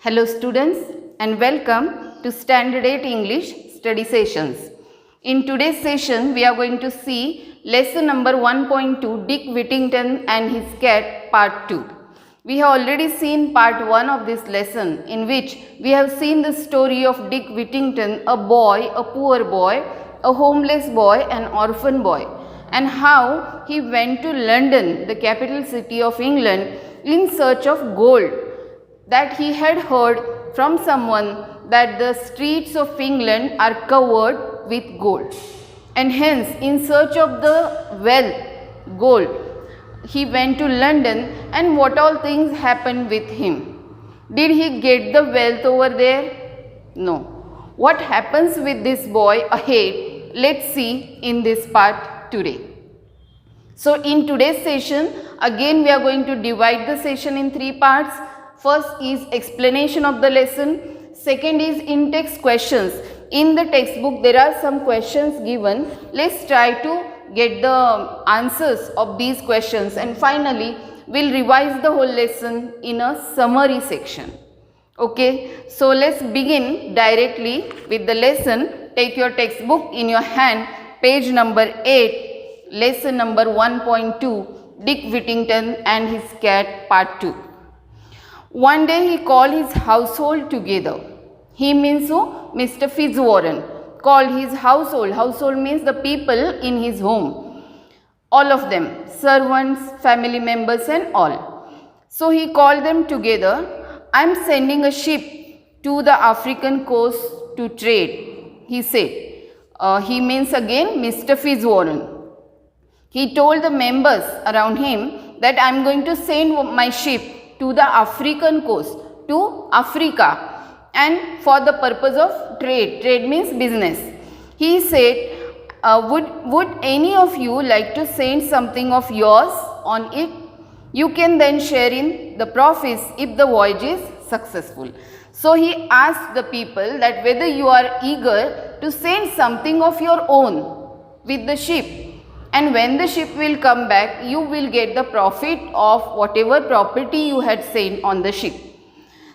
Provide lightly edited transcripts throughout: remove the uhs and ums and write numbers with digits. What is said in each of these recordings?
Hello students and welcome to Standard 8 English study sessions. In today's session we are going to see lesson number 1.2 Dick Whittington and his cat part 2. We have already seen part 1 of this lesson in which we have seen the story of Dick Whittington, a boy, a poor boy, a homeless boy, an orphan boy, and how he went to London, the capital city of England, in search of gold, that he had heard from someone that the streets of England are covered with gold, and hence in search of the gold, he went to London. And what all things happened with him? Did he get the wealth over there? No. What happens with this boy ahead? Let's see in this part today. So in today's session, again we are going to divide the session in 3 parts. First is explanation of the lesson. Second is in-text questions. In the textbook there are some questions given. Let's try to get the answers of these questions, and finally we'll revise the whole lesson in a summary section. Okay, so let's begin directly with the lesson. Take your textbook in your hand, page number 8, lesson number 1.2, Dick Whittington and his cat part 2. One day he called his household together. He means who? Mr. Fitzwarren called his household. Household means the people in his home. All of them, servants, family members and all. So he called them together. I am sending a ship to the African coast to trade, he said. He means again Mr. Fitzwarren. He told the members around him that I am going to send my ship to the African coast, to Africa, and for the purpose of trade. Trade means business. He said, would any of you like to send something of yours on it? You can then share in the profits if the voyage is successful. So he asked the people that whether you are eager to send something of your own with the ship, and when the ship will come back, you will get the profit of whatever property you had sent on the ship.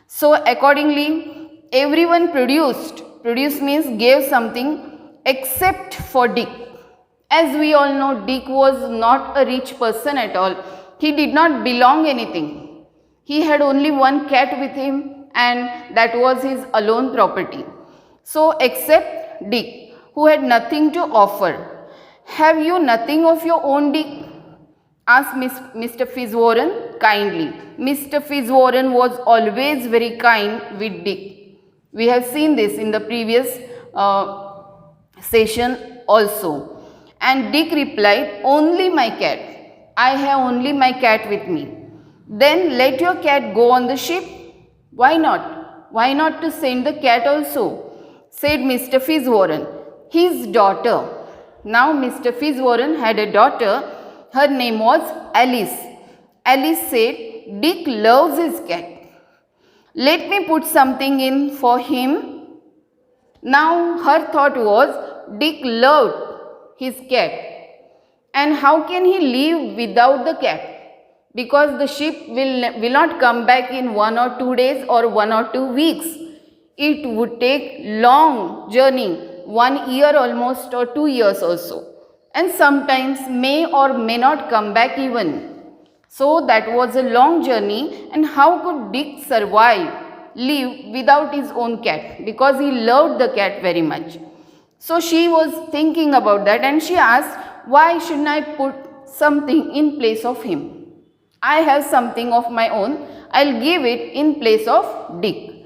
So accordingly, everyone produced. Produce means gave something except for Dick. As we all know, Dick was not a rich person at all. He did not belong anything. He had only one cat with him, and that was his alone property. So except Dick, who had nothing to offer. Have you nothing of your own, Dick? Asked Mr. Fitzwarren kindly. Mr. Fitzwarren was always very kind with Dick. We have seen this in the previous session also. And Dick replied, only my cat. I have only my cat with me. Then let your cat go on the ship. Why not? Why not to send the cat also? Said Mr. Fitzwarren. His daughter. Now Mr. Fitzwarren had a daughter. Her name was Alice. Alice said, Dick loves his cat. Let me put something in for him. Now her thought was, Dick loved his cat. And how can he live without the cat? Because the ship will not come back in 1 or 2 days or 1 or 2 weeks. It would take long journey. 1 year almost or 2 years also, and sometimes may or may not come back even. So that was a long journey, and how could Dick live without his own cat, because he loved the cat very much. So she was thinking about that, and she asked, why shouldn't I put something in place of him? I have something of my own, I'll give it in place of Dick.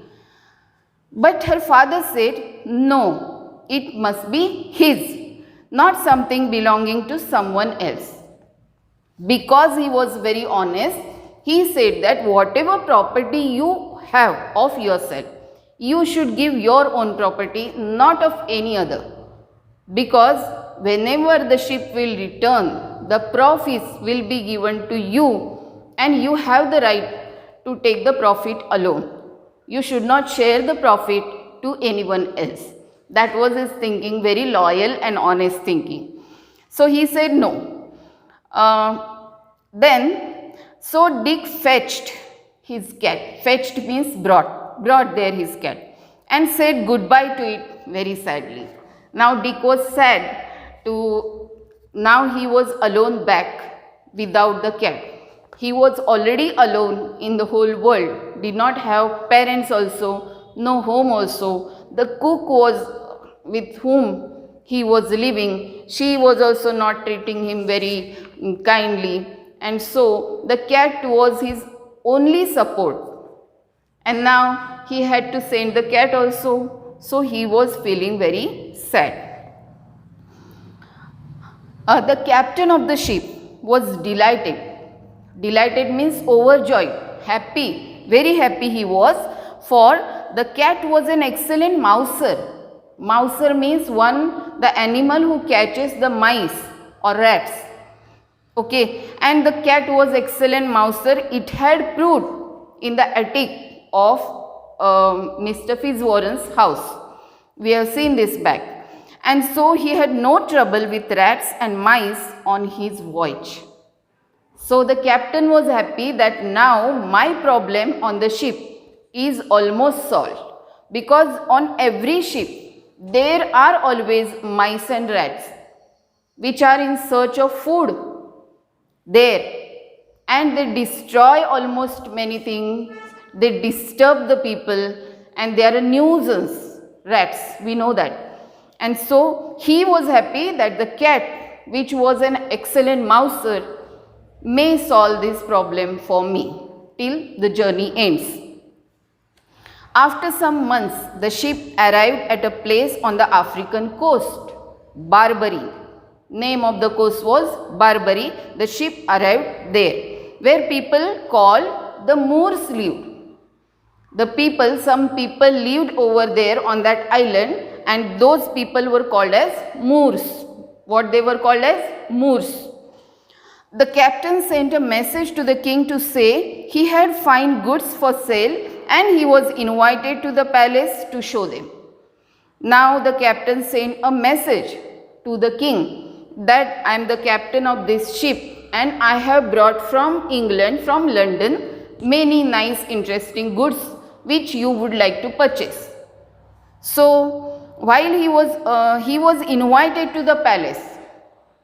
But her father said, no. It must be his, not something belonging to someone else. Because he was very honest, he said that whatever property you have of yourself, you should give your own property, not of any other. Because whenever the ship will return, the profits will be given to you, and you have the right to take the profit alone. You should not share the profit to anyone else. That was his thinking, very loyal and honest thinking. So he said no. So Dick fetched his cat. Fetched means brought. brought there his cat and said goodbye to it very sadly. Now Dick was sad now he was alone back without the cat. He was already alone in the whole world, did not have parents also, no home also. The cook was with whom he was living, she was also not treating him very kindly, and so the cat was his only support. And now he had to send the cat also, so he was feeling very sad. The captain of the ship was delighted. Delighted means overjoyed, happy, very happy he was, for the cat was an excellent mouser. Mouser means the animal who catches the mice or rats. Okay, and the cat was excellent mouser. It had proved in the attic of Mr. Fitzwarren's house. We have seen this back. And so he had no trouble with rats and mice on his voyage. So the captain was happy that now my problem on the ship is almost solved, because on every ship there are always mice and rats which are in search of food there, and they destroy almost many things, they disturb the people, and they are a nuisance, rats, we know that. And so he was happy that the cat, which was an excellent mouser, may solve this problem for me till the journey ends. After some months, the ship arrived at a place on the African coast, Barbary. Name of the coast was Barbary. The ship arrived there, where people call the Moors lived. Some people lived over there on that island, and those people were called as Moors. What they were called as? Moors. The captain sent a message to the king to say he had fine goods for sale and he was invited to the palace to show them. Now the captain sent a message to the king that I am the captain of this ship and I have brought from England, from London, many nice interesting goods which you would like to purchase. So while he was invited to the palace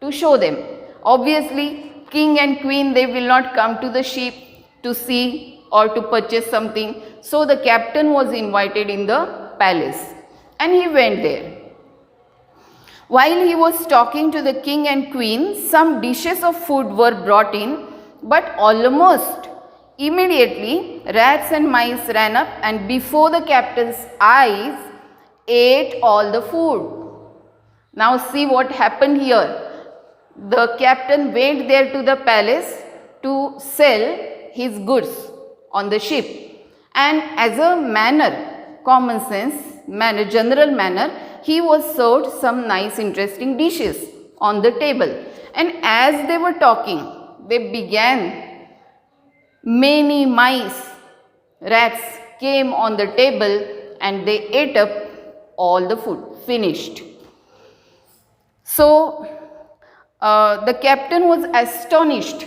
to show them. Obviously king and queen, they will not come to the ship to see or to purchase something. So the captain was invited in the palace and he went there. While he was talking to the king and queen, some dishes of food were brought in, but almost immediately rats and mice ran up and before the captain's eyes ate all the food. Now see what happened here. The captain went there to the palace to sell his goods on the ship, and as a manner, common sense manner, general manner, he was served some nice interesting dishes on the table, and as they were talking, they began, many mice, rats came on the table and they ate up all the food, finished. So the captain was astonished,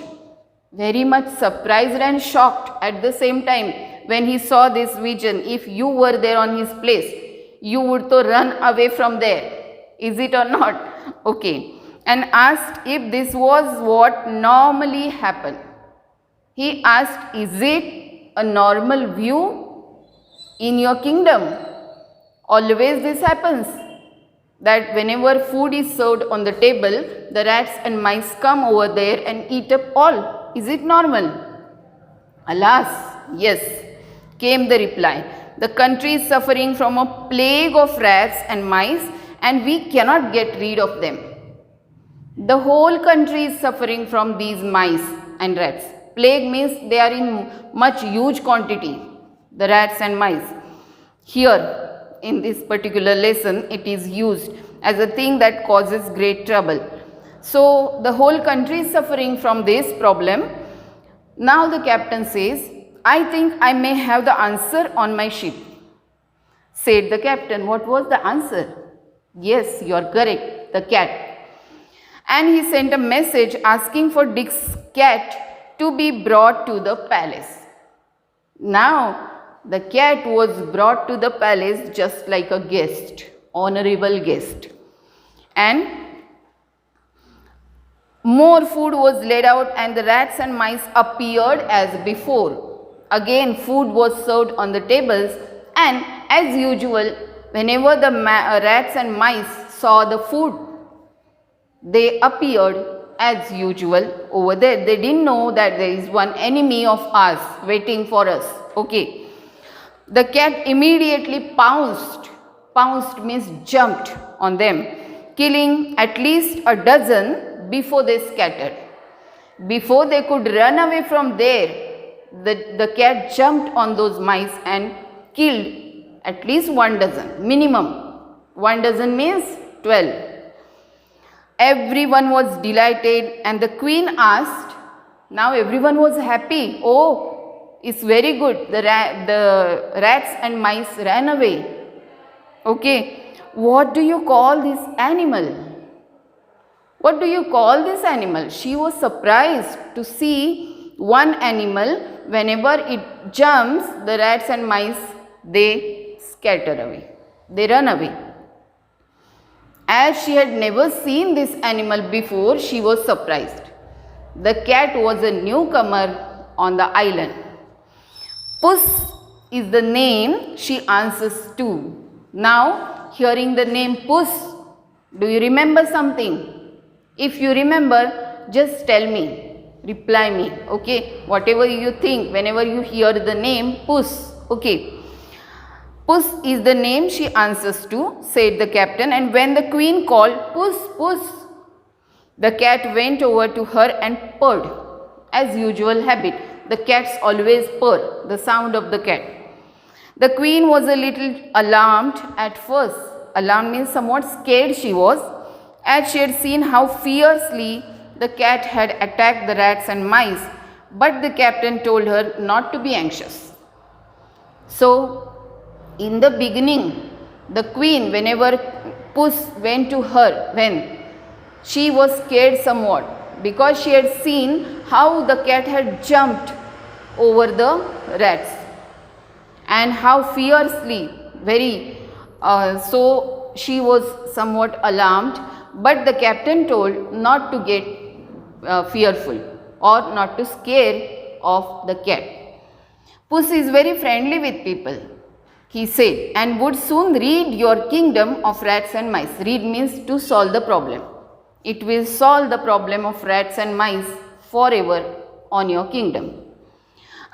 very much surprised and shocked at the same time when he saw this vision. If you were there on his place, you would to run away from there, is it or not? Okay. And asked if this was what normally happened. He asked, is it a normal view in your kingdom? Always this happens, that whenever food is served on the table, the rats and mice come over there and eat up all. Is it normal? Alas, yes, came the reply. The country is suffering from a plague of rats and mice and we cannot get rid of them. The whole country is suffering from these mice and rats. Plague means they are in much huge quantity, the rats and mice. Here, in this particular lesson, it is used as a thing that causes great trouble. So the whole country is suffering from this problem. Now the captain says, I think I may have the answer on my ship. Said the captain. What was the answer? Yes, you are correct, the cat. And he sent a message asking for Dick's cat to be brought to the palace. Now The cat was brought to the palace just like a guest, honorable guest. And more food was laid out and the rats and mice appeared as before. Again food was served on the tables, and as usual, whenever the rats and mice saw the food, they appeared as usual over there. They didn't know that there is one enemy of ours waiting for us. Okay. The cat immediately pounced. Pounced means jumped on them, killing at least a dozen before they scattered. Before they could run away from there, the cat jumped on those mice and killed at least 1 dozen, minimum. 1 dozen means 12. Everyone was delighted and the queen asked, now everyone was happy. Oh, it's very good. The rats and mice ran away. Okay, what do you call this animal? What do you call this animal? She was surprised to see one animal, whenever it jumps, the rats and mice, they scatter away. They run away. As she had never seen this animal before, she was surprised. The cat was a newcomer on the island. Puss is the name she answers to. Now, hearing the name Puss, do you remember something? If you remember, just tell me, reply me, okay? Whatever you think, whenever you hear the name Puss, okay? Puss is the name she answers to, said the captain, and when the queen called, Puss, Puss, the cat went over to her and purred, as usual habit. The cats always purr, the sound of the cat. The queen was a little alarmed at first. Alarmed means somewhat scared she was, as she had seen how fiercely the cat had attacked the rats and mice, but the captain told her not to be anxious. So, in the beginning, the queen, whenever Puss went to her, she was scared somewhat, because she had seen how the cat had jumped over the rats and how fiercely, so she was somewhat alarmed, but the captain told not to get fearful or not to scare of the cat. Puss is very friendly with people, he said, and would soon rid your kingdom of rats and mice. Rid means to solve the problem. It will solve the problem of rats and mice forever on your kingdom.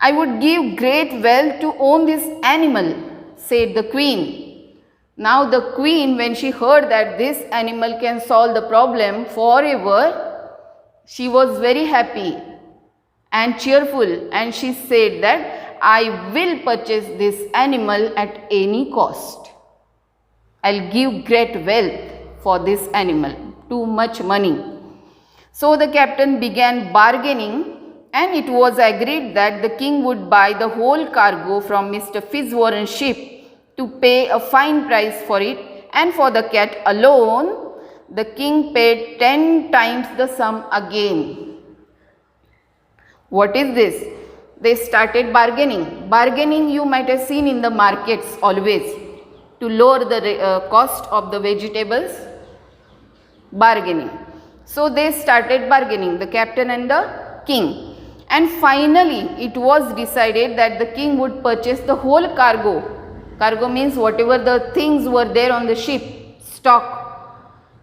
I would give great wealth to own this animal, said the queen. Now the queen, when she heard that this animal can solve the problem forever, she was very happy and cheerful, and she said that I will purchase this animal at any cost. I'll give great wealth for this animal, too much money. So the captain began bargaining, and it was agreed that the king would buy the whole cargo from Mr. Fitzwarren's ship to pay a fine price for it, and for the cat alone, the king paid 10 times the sum again. What is this? They started bargaining. Bargaining you might have seen in the markets always, to lower the cost of the vegetables, bargaining. So they started bargaining, the captain and the king. And finally it was decided that the king would purchase the whole cargo. Cargo means whatever the things were there on the ship, stock.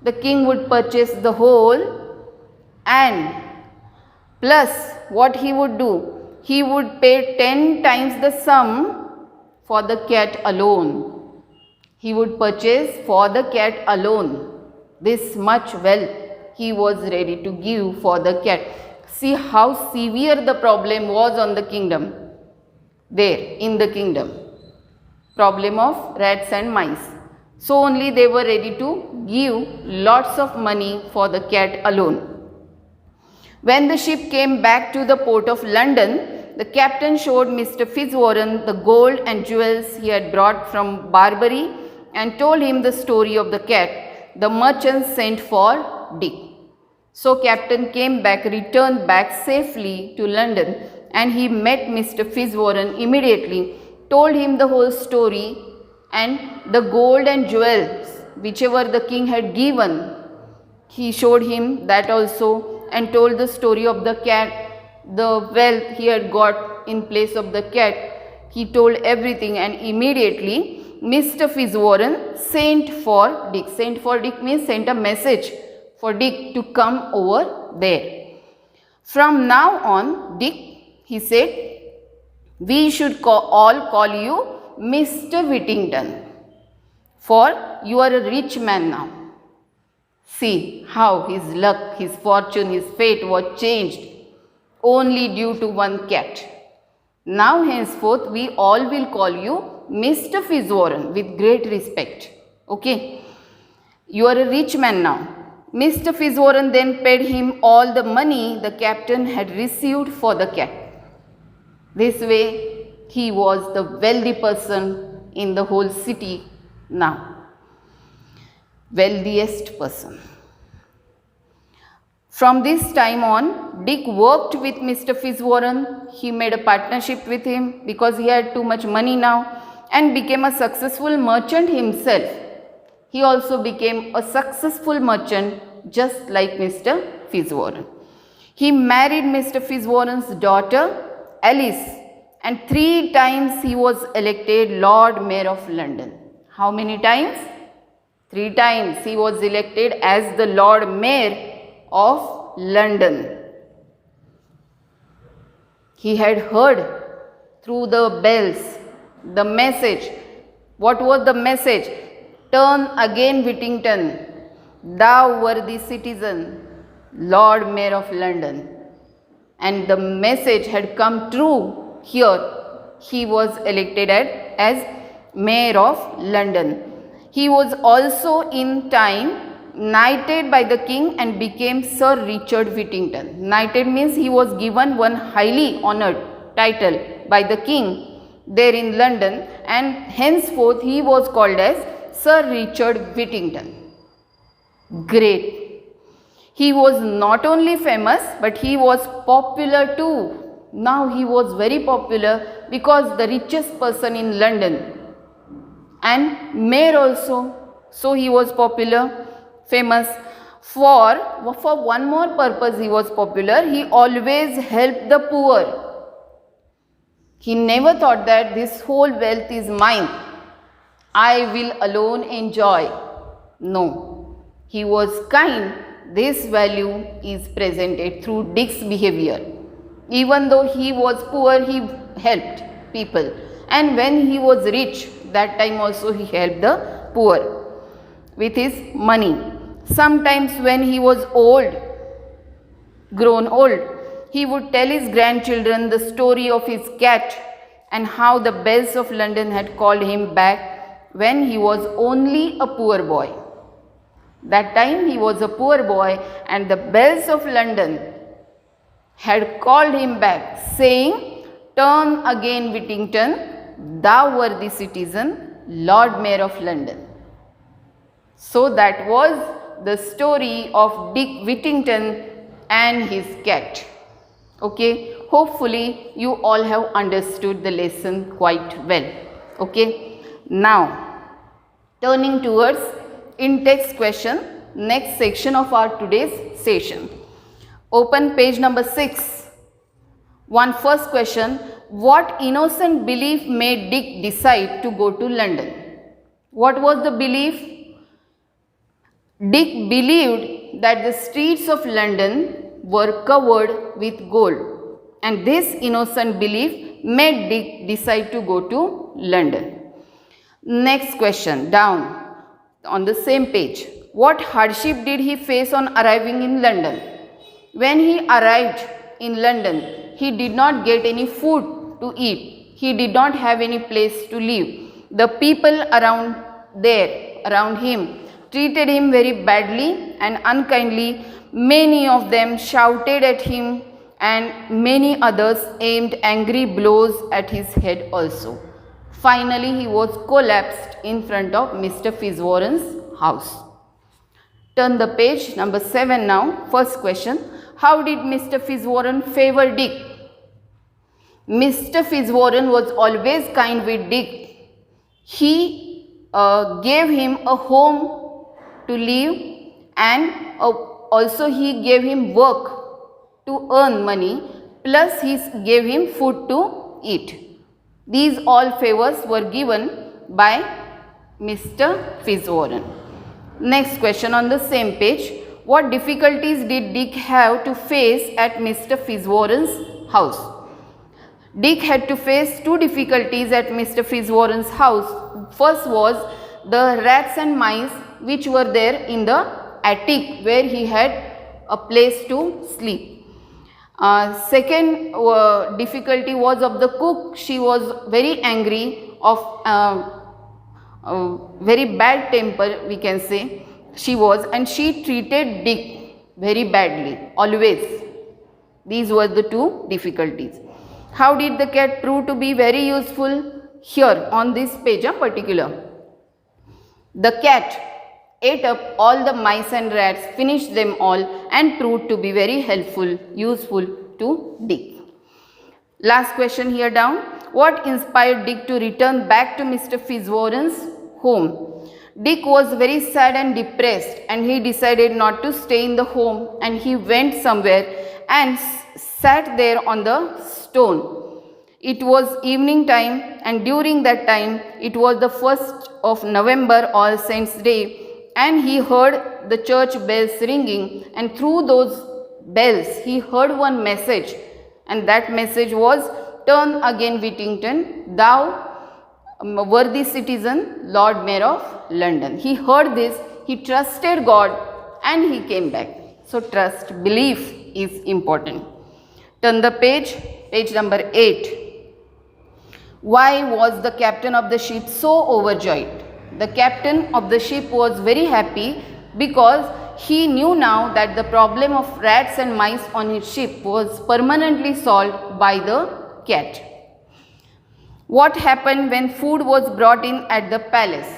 The king would purchase the whole, and plus what he would do? He would pay 10 times the sum for the cat alone. He would purchase for the cat alone. This much wealth he was ready to give for the cat. See how severe the problem was on the kingdom. There, in the kingdom. Problem of rats and mice. So only they were ready to give lots of money for the cat alone. When the ship came back to the port of London, the captain showed Mr. Fitzwarren the gold and jewels he had brought from Barbary and told him the story of the cat. The merchants sent for Dick. So captain came back, returned back safely to London, and he met Mr. Fitzwarren immediately, told him the whole story, and the gold and jewels whichever the king had given, he showed him that also, and told the story of the cat, the wealth he had got in place of the cat. He told everything, and immediately Mr. Fitzwarren sent for Dick. Sent for Dick means sent a message for Dick to come over there. From now on, Dick, he said, we should all call you Mr. Whittington, for you are a rich man now. See how his luck, his fortune, his fate was changed only due to one cat. Now henceforth we all will call you Mr. Fitzwarren with great respect. Okay. You are a rich man now. Mr. Fitzwarren then paid him all the money the captain had received for the cat. This way he was the wealthy person in the whole city now. Wealthiest person. From this time on, Dick worked with Mr. Fitzwarren. He made a partnership with him because he had too much money now, and became a successful merchant himself. He also became a successful merchant just like Mr. Fitzwarren. He married Mr. Fitzwarren's daughter Alice, and 3 times he was elected Lord Mayor of London. How many times? 3 times he was elected as the Lord Mayor of London. He had heard through the bells the message. What was the message? Turn again, Whittington, thou worthy citizen, Lord Mayor of London. And the message had come true here. He was elected as Mayor of London. He was also in time knighted by the king and became Sir Richard Whittington. Knighted means he was given one highly honored title by the king there in London, and henceforth he was called as Sir Richard Whittington. Great. He was not only famous, but he was popular too. Now he was very popular because the richest person in London, and mayor also. So he was popular, famous. For one more purpose he was popular. He always helped the poor. He never thought that this whole wealth is mine, I will alone enjoy. No, he was kind. This value is presented through Dick's behavior. Even though he was poor, he helped people. And when he was rich, that time also he helped the poor with his money. Sometimes when he was grown old, he would tell his grandchildren the story of his cat and how the bells of London had called him back when he was only a poor boy. That time he was a poor boy, and the bells of London had called him back, saying, "Turn again, Whittington, thou worthy citizen, Lord Mayor of London." So that was the story of Dick Whittington and his cat. Okay, hopefully you all have understood the lesson quite well. Okay, now turning towards in-text question, next section of our today's session. Open page number 6. One first question: what innocent belief made Dick decide to go to London? What was the belief? Dick believed that the streets of London were covered with gold, and this innocent belief made Dick decide to go to London. Next question, down on the same page. What hardship did he face on arriving in London? When he arrived in London, he did not get any food to eat. He did not have any place to live. The people around him treated him very badly and unkindly. Many of them shouted at him, and many others aimed angry blows at his head also. Finally, he was collapsed in front of Mr. Fitzwarren's house. Turn the page, number 7 now. First question: how did Mr. Fitzwarren favor Dick? Mr. Fitzwarren was always kind with Dick. He gave him a home to live, and also he gave him work to earn money, plus he gave him food to eat. These all favors were given by Mr. Fitzwarren. Next question on the same page. What difficulties did Dick have to face at Mr. Fitzwarren's house? Dick had to face two difficulties at Mr. Fitzwarren's house. First was the rats and mice which were there in the attic where he had a place to sleep. Second difficulty was of the cook. She was very angry, of very bad temper, we can say she was, and she treated Dick very badly always. These were the two difficulties. How did the cat prove to be very useful? Here on this page particular, the cat ate up all the mice and rats, finished them all, and proved to be very helpful, useful to Dick. Last question here down. What inspired Dick to return back to Mr. Fitzwarren's home? Dick was very sad and depressed, and he decided not to stay in the home, and he went somewhere and sat there on the stone. It was evening time, and during that time it was the 1st of November, All Saints' Day, and he heard the church bells ringing, and through those bells he heard one message, and that message was, "Turn again, Whittington, thou worthy citizen, Lord Mayor of London." He heard this, he trusted God, and he came back. So trust, belief is important. Turn the page, page number 8. Why was the captain of the ship so overjoyed? The captain of the ship was very happy because he knew now that the problem of rats and mice on his ship was permanently solved by the cat. What happened when food was brought in at the palace?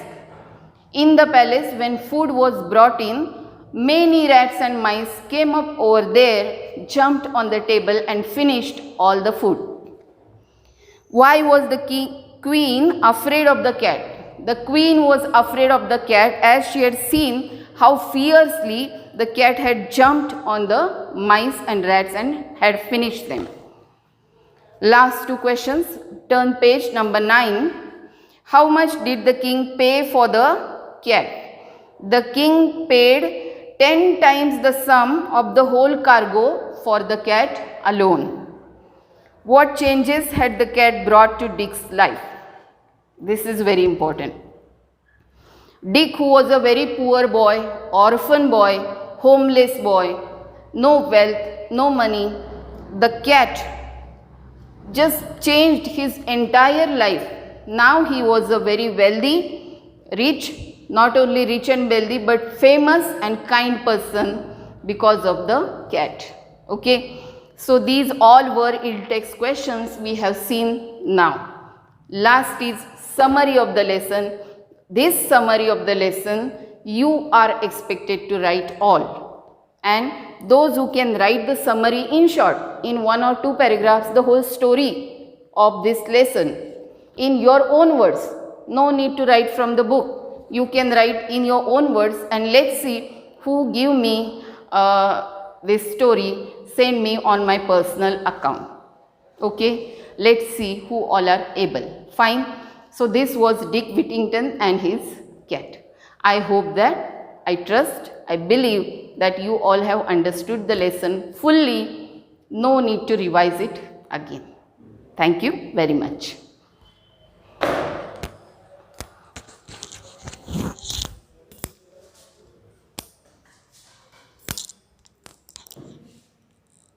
In the palace, when food was brought in, many rats and mice came up over there, jumped on the table and finished all the food. Why was the queen afraid of the cat? The queen was afraid of the cat as she had seen how fiercely the cat had jumped on the mice and rats and had finished them. Last two questions. Turn page number 9. How much did the king pay for the cat? The king paid 10 times the sum of the whole cargo for the cat alone. What changes had the cat brought to Dick's life? This is very important. Dick, who was a very poor boy, orphan boy, homeless boy, no wealth, no money, the cat just changed his entire life. Now he was a very wealthy, rich, not only rich and wealthy, but famous and kind person because of the cat. Okay. So these all were ill-text questions we have seen now. Last is summary of the lesson. This summary of the lesson you are expected to write all. And those who can write the summary in short, in 1 or 2 paragraphs, the whole story of this lesson in your own words. No need to write from the book. You can write in your own words, and let's see who give me this story. Send me on my personal account. Okay, let's see who all are able. Fine. So this was Dick Whittington and his cat. I hope that, I trust, I believe that you all have understood the lesson fully. No need to revise it again. Thank you very much.